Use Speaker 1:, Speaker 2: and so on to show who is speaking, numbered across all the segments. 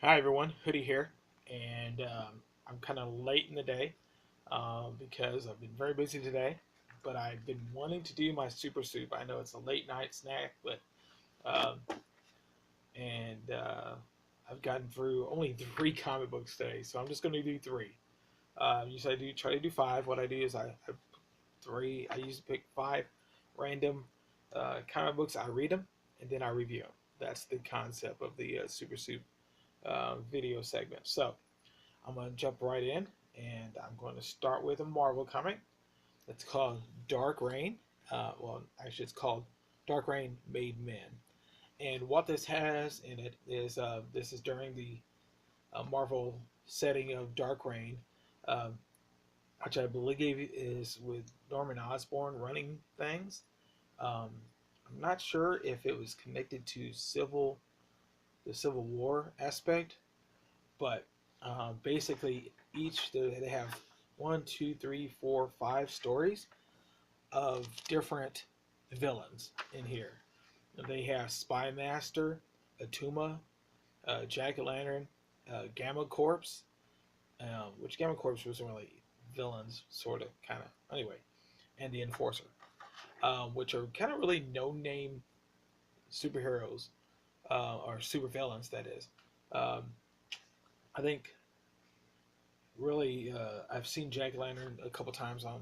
Speaker 1: Hi everyone, Hoodie here, and I'm kind of late in the day because I've been very busy today. But I've been wanting to do my super soup. I know it's a late night snack, but um, and I've gotten through only three comic books today, so I'm just going to do three. Usually I do try to do five. What I do is I three. I usually pick five random comic books. I read them and then I review them. That's the concept of the super soup video segment. So I'm going to jump right in, and I'm going to start with a Marvel comic. It's called Dark Reign. Well, actually, it's called Dark Reign Made Men. And what this has in it is this is during the Marvel setting of Dark Reign, um, which I believe is with Norman Osborn running things. Um, I'm not sure if it was connected to the Civil War aspect, but basically each they have one, two, three, four, five stories of different villains in here. They have Spy Master, Atuma, Jack O' Lantern, Gamma Corpse, which Gamma Corpse was really villains, sort of, kind of. Anyway, and the Enforcer, which are kind of really no-name superheroes or supervillains. That is, um, I think really I've seen Jack Lantern a couple times on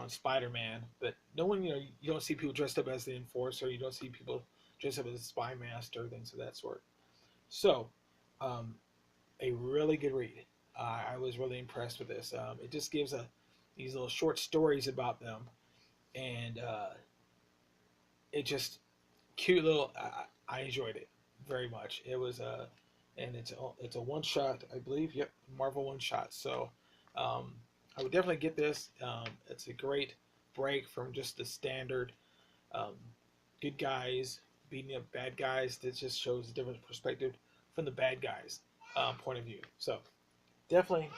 Speaker 1: Spider Man, but no one you don't see people dressed up as the Enforcer. You don't see people dressed up as Spy Master, things of that sort. So, um, a really good read. I was really impressed with this. It just gives these little short stories about them, and it just cute little. I enjoyed it very much. It was and it's a one shot, I believe. Yep, Marvel one shot. So um, I would definitely get this. It's a great break from just the standard um, good guys beating up bad guys. That just shows a different perspective from the bad guys' point of view. So definitely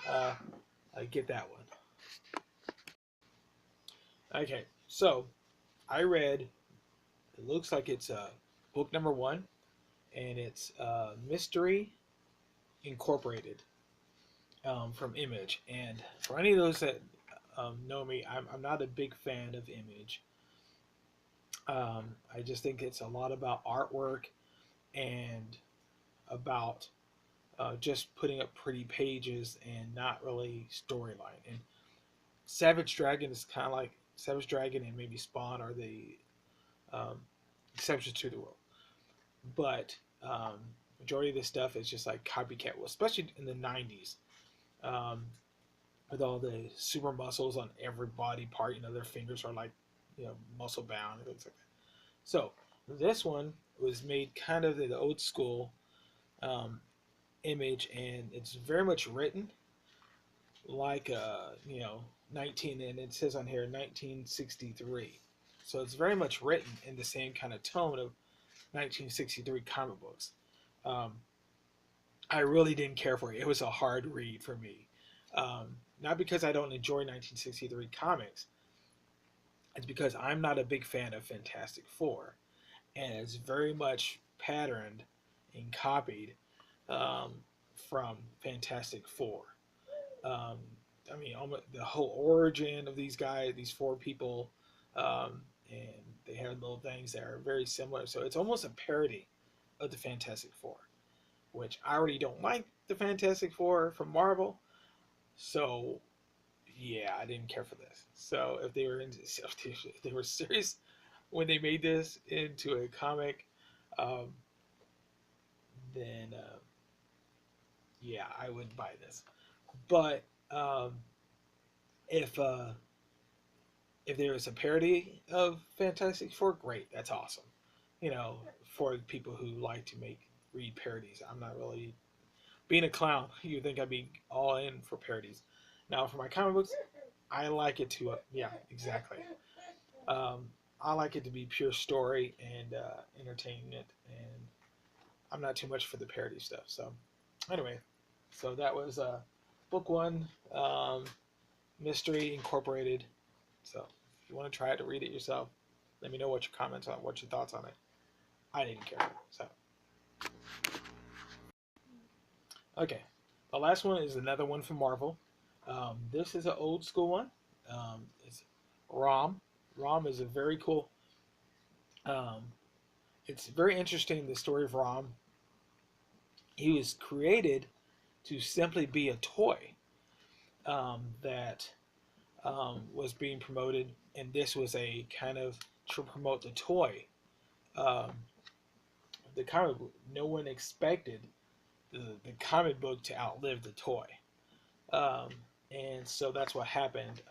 Speaker 1: get that one. Okay, so I read. It looks like it's book number one, and it's Mystery Incorporated from Image. And for any of those that know me, I'm not a big fan of Image. I just think it's a lot about artwork and about just putting up pretty pages and not really storyline. And Savage Dragon is kind of like Savage Dragon and maybe Spawn are the um, exceptions to the rule. But majority of this stuff is just like copycat, well, especially in the 90s. Um, with all the super muscles on every body part. Their fingers are like, muscle bound and things like that. So this one was made kind of the old school um, image, and it's very much written like 19, and it says on here 1963. So it's very much written in the same kind of tone of 1963 comic books. Um, I really didn't care for it. It was a hard read for me. Not because I don't enjoy 1963 comics, it's because I'm not a big fan of Fantastic Four, and it's very much patterned and copied um, from Fantastic Four. Um, I mean, almost the whole origin of these guys, these four people, and they have little things that are very similar. So it's almost a parody of the Fantastic Four, which I already don't like the Fantastic Four from Marvel. So yeah, I didn't care for this. So if they were serious when they made this into a comic, um, then yeah, I would buy this. But if uh, if there is a parody of Fantastic Four, great, that's awesome. For people who like to read parodies, I'm not really being a clown. You think I'd be all in for parodies? Now, for my comic books, I like it to yeah, exactly. Um, I like it to be pure story and entertainment, and I'm not too much for the parody stuff. So, anyway, so that was book one, Mystery Incorporated. So, if you want to try it to read it yourself, let me know what your comments on, what your thoughts on it. I didn't care. So, Okay, the last one is another one from Marvel. This is an old school one. It's Rom. Rom is a very cool. Um, it's very interesting, the story of Rom. He was created to simply be a toy that was being promoted, and this was a kind of to promote the toy. Um, the comic book, no one expected the comic book to outlive the toy. Um, and so that's what happened.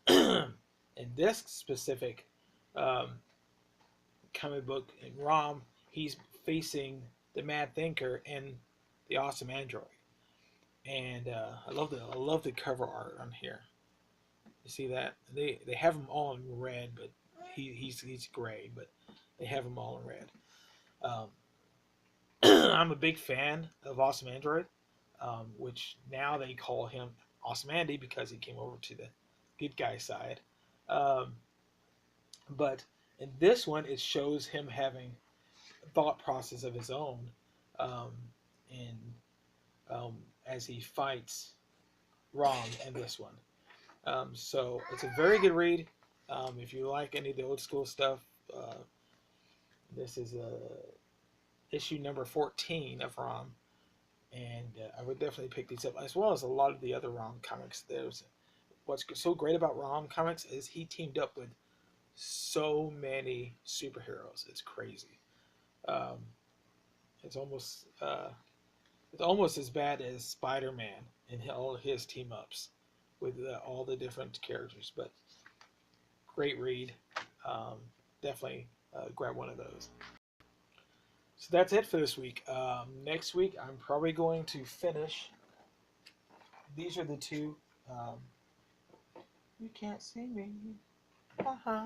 Speaker 1: In this specific um, comic book in Rom, he's facing the Mad Thinker and the Awesome Android. And I love the cover art on here. You see that they have them all in red, but he's gray, but they have them all in red. Um, I'm a big fan of Awesome Android, which now they call him Awesome Andy because he came over to the good guy side. Um, but in this one, it shows him having a thought process of his own, um, in as he fights Rom in this one. So it's a very good read. If you like any of the old school stuff, uh, this is issue number 14 of Rom, and I would definitely pick these up, as well as a lot of the other Rom comics. There's what's so great about Rom comics is he teamed up with so many superheroes. It's crazy. Um, it's almost it's almost as bad as Spider-Man and all his team ups with all the different characters. But great read. Um, Definitely grab one of those. So that's it for this week. Next week, I'm probably going to finish. These are the two. Um, you can't see me. Uh-huh.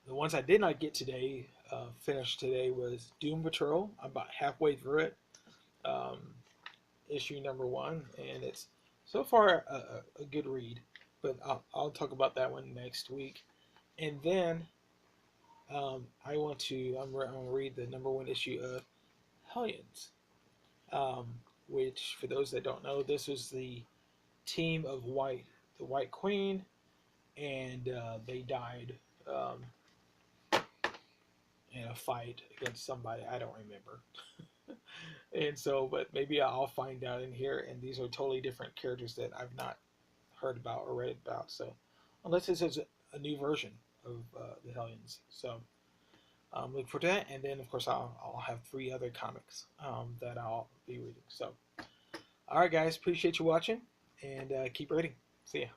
Speaker 1: The ones I did not get today, finished today, was Doom Patrol. I'm about halfway through it. Um, Issue number 1, and it's so far a good read. But I'll talk about that one next week. And then I'm going to read the number 1 issue of Hellions, um, which, for those that don't know, this was the team of the White Queen, and they died um, in a fight against somebody I don't remember. And so, but maybe I'll find out in here. And these are totally different characters that I've not heard about or read about. So, unless this is a new version of the Hellions, so look for that. And then, of course, I'll have 3 other comics that I'll be reading. So, all right, guys, appreciate you watching, and keep reading. See ya.